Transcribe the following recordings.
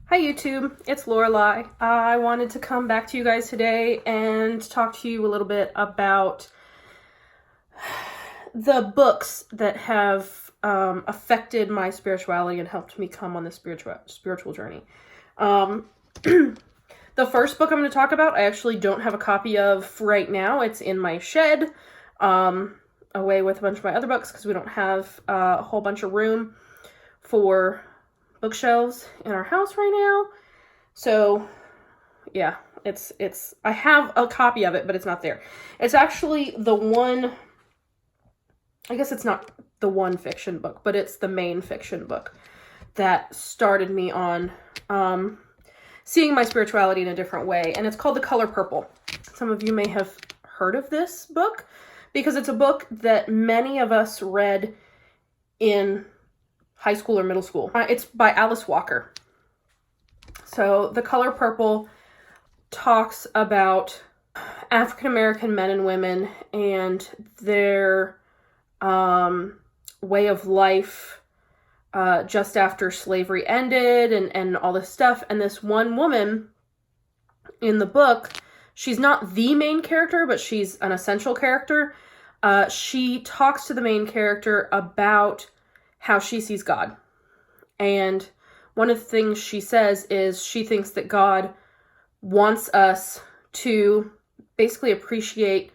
Hi YouTube, it's Lorelai. I wanted to come back to you guys today and talk to you a little bit about the books that have affected my spirituality and helped me come on this spiritual journey. The first book I'm going to talk about, I actually don't have a copy of right now. It's in my shed, away with a bunch of my other books because we don't have a whole bunch of room for bookshelves in our house right now. So yeah, I have a copy of it, but it's not there. It's actually the one, I guess it's not the one fiction book, but it's the main fiction book that started me on seeing my spirituality in a different way. And it's called The Color Purple. Some of you may have heard of this book because it's a book that many of us read in high school or middle school. It's by Alice Walker. So The Color Purple talks about African American men and women and their way of life just after slavery ended and all this stuff. And this one woman in the book, she's not the main character, but she's an essential character. She talks to the main character about how she sees God. And one of the things she says is she thinks that God wants us to basically appreciate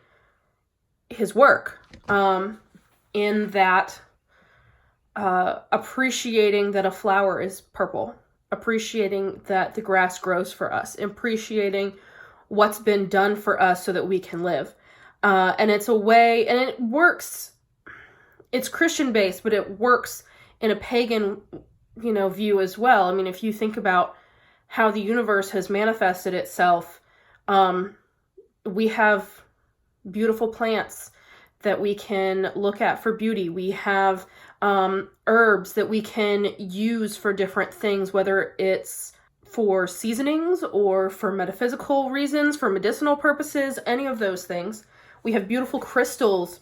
his work, in that appreciating that a flower is purple, appreciating that the grass grows for us, appreciating what's been done for us so that we can live. And it's a way, and it works, it's Christian based, but it works in a pagan, view as well. I mean, if you think about how the universe has manifested itself, we have beautiful plants that we can look at for beauty. We have herbs that we can use for different things, whether it's for seasonings or for metaphysical reasons, for medicinal purposes, any of those things. We have beautiful crystals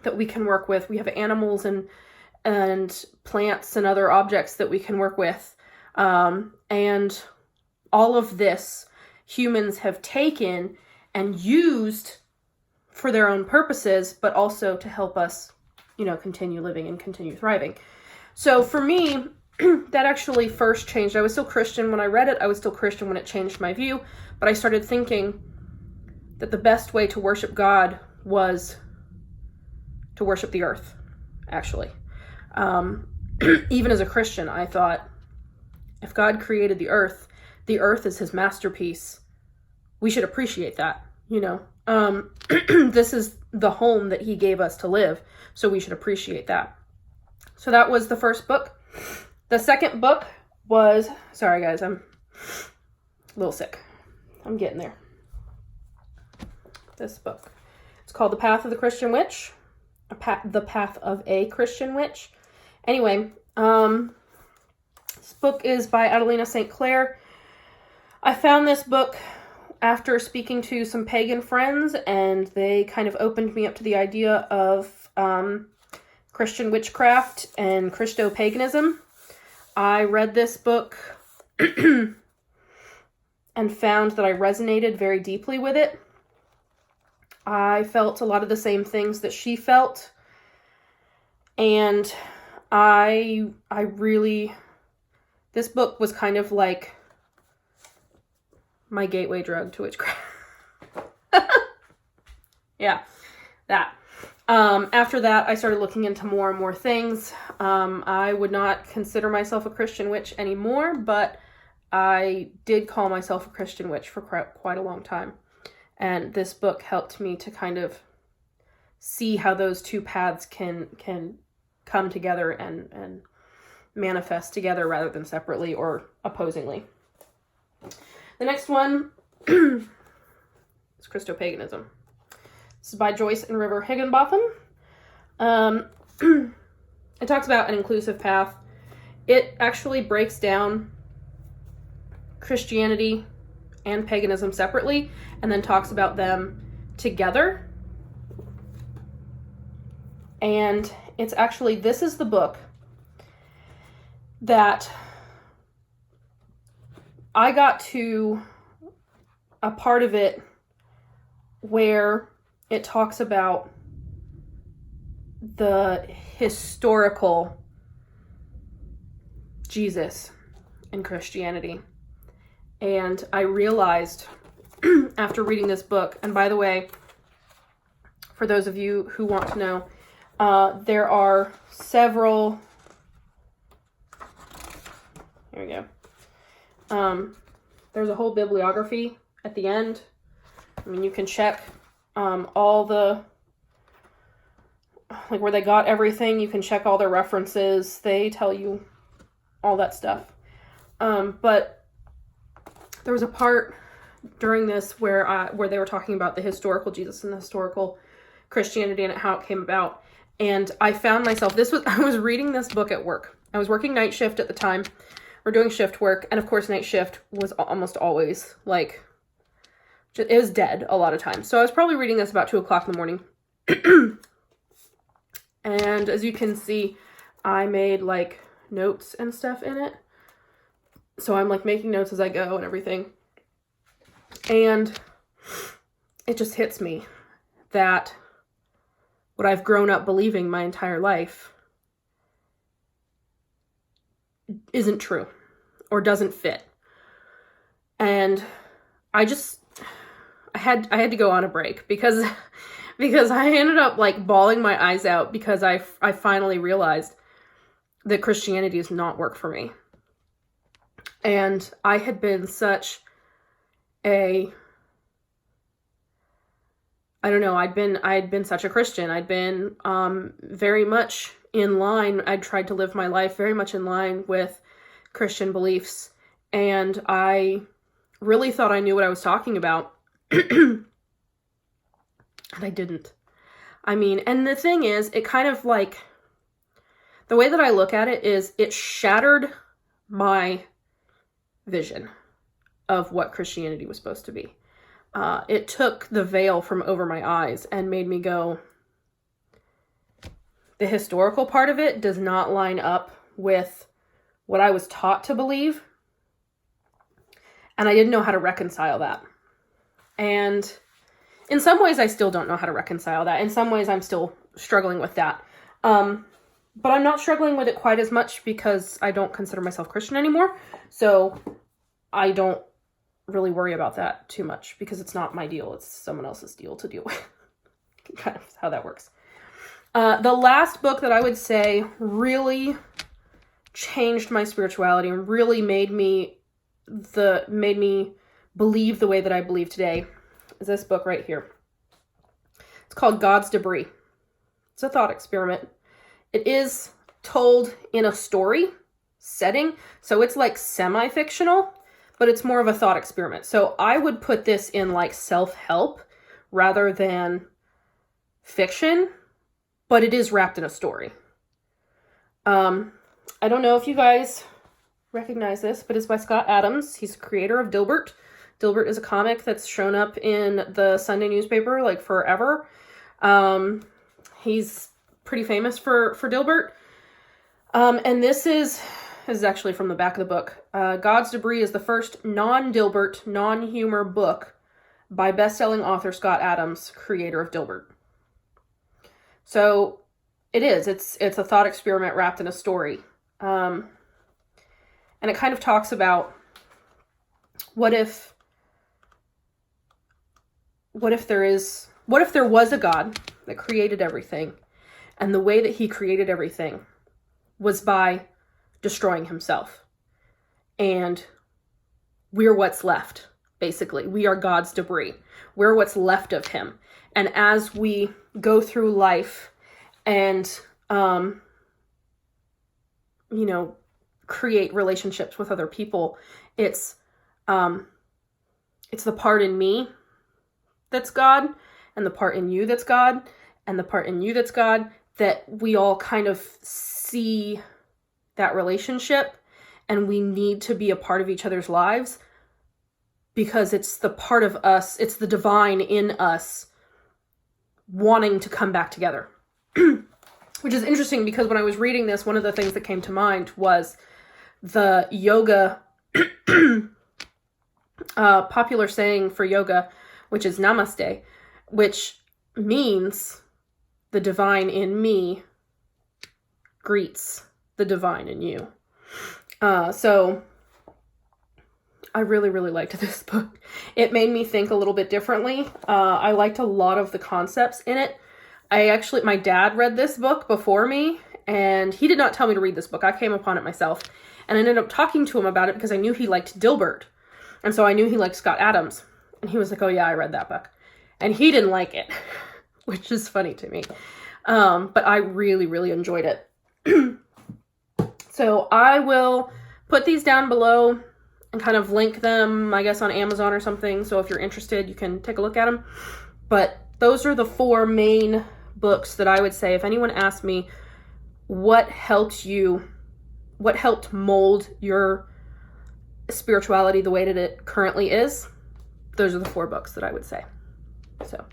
that we can work with. We have animals and plants and other objects that we can work with. And all of this humans have taken and used for their own purposes, but also to help us, continue living and continue thriving. So for me, that actually first changed. I was still Christian when I read it. I was still Christian when it changed my view, but I started thinking that the best way to worship God was to worship the earth, actually. Even as a Christian, I thought, if God created the earth is his masterpiece. We should appreciate that, This is the home that he gave us to live, so we should appreciate that. So that was the first book. The second book was, sorry guys, I'm a little sick. I'm getting there. This book. It's called The Path of the Christian Witch. The Path of a Christian Witch. Anyway, this book is by Adelina St. Clair. I found this book after speaking to some pagan friends, and they kind of opened me up to the idea of Christian witchcraft and Christo-paganism. I read this book and found that I resonated very deeply with it. I felt a lot of the same things that she felt, and I really, this book was kind of like my gateway drug to witchcraft. Yeah, that. After that, I started looking into more and more things. I would not consider myself a Christian witch anymore, but I did call myself a Christian witch for quite a long time. And this book helped me to kind of see how those two paths can come together and manifest together rather than separately or opposingly. The next one is Christo-paganism. This is by Joyce and River Higginbotham. It talks about an inclusive path. It actually breaks down Christianity and paganism separately, and then talks about them together. And it's actually, this is the book that I got to a part of it where it talks about the historical Jesus in Christianity. And I realized after reading this book, and by the way, for those of you who want to know, there are several, here we go. There's a whole bibliography at the end. I mean, you can check all the, like where they got everything. You can check all their references. They tell you all that stuff. But there was a part during this where they were talking about the historical Jesus and the historical Christianity and how it came about. And I found myself, I was reading this book at work. I was working night shift at the time. We're doing shift work. And of course, night shift was almost always like, it was dead a lot of times. So I was probably reading this about 2 o'clock in the morning. And as you can see, I made like notes and stuff in it. So I'm like making notes as I go and everything. And it just hits me that what I've grown up believing my entire life isn't true or doesn't fit. And I had to go on a break because I ended up like bawling my eyes out because I finally realized that Christianity does not work for me. And I had been such a, I don't know, I'd been such a Christian. I'd been very much in line. I'd tried to live my life very much in line with Christian beliefs. And I really thought I knew what I was talking about. And I didn't. I mean, and the thing is, it kind of like, the way that I look at it is it shattered my vision of what Christianity was supposed to be. It took the veil from over my eyes and made me go, the historical part of it does not line up with what I was taught to believe. And I didn't know how to reconcile that. And in some ways, I still don't know how to reconcile that. In some ways, I'm still struggling with that. But I'm not struggling with it quite as much because I don't consider myself Christian anymore. So I don't really worry about that too much because it's not my deal. It's someone else's deal to deal with. Kind of how that works. The last book that I would say really changed my spirituality and really made me believe the way that I believe today is this book right here. It's called God's Debris. It's a thought experiment. It is told in a story setting, so it's like semi-fictional, but it's more of a thought experiment. So I would put this in like self-help rather than fiction, but it is wrapped in a story. I don't know if you guys recognize this, but it's by Scott Adams. He's the creator of Dilbert. Dilbert is a comic that's shown up in the Sunday newspaper like forever. He's pretty famous for Dilbert. And this is actually from the back of the book. God's Debris is the first non-Dilbert, non-humor book by best-selling author Scott Adams, creator of Dilbert. So it is. It's a thought experiment wrapped in a story. And it kind of talks about what if there was a God that created everything, and the way that he created everything was by destroying himself. And we're what's left, basically. We are God's debris. We're what's left of him. And as we go through life and, create relationships with other people, it's the part in me that's God, and the part in you that's God, and the part in you that's God, that we all kind of see that relationship, and we need to be a part of each other's lives because it's the part of us, it's the divine in us wanting to come back together. Which is interesting because when I was reading this, one of the things that came to mind was the yoga popular saying for yoga, which is namaste, which means the divine in me greets the divine in you. So I really, really liked this book. It made me think a little bit differently. I liked a lot of the concepts in it. My dad read this book before me, and he did not tell me to read this book. I came upon it myself, and I ended up talking to him about it because I knew he liked Dilbert. And so I knew he liked Scott Adams. And he was like, oh yeah, I read that book. And he didn't like it, which is funny to me. But I really, really enjoyed it. So I will put these down below and kind of link them, I guess, on Amazon or something. So if you're interested, you can take a look at them. But those are the 4 main books that I would say, if anyone asked me what helped mold your spirituality the way that it currently is, those are the 4 books that I would say. So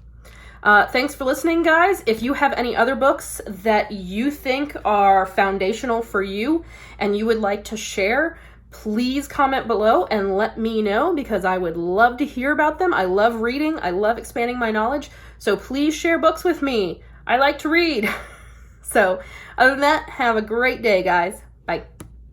thanks for listening, guys. If you have any other books that you think are foundational for you and you would like to share, please comment below and let me know, because I would love to hear about them. I love reading. I love expanding my knowledge. So please share books with me. I like to read. So other than that, have a great day, guys. Bye.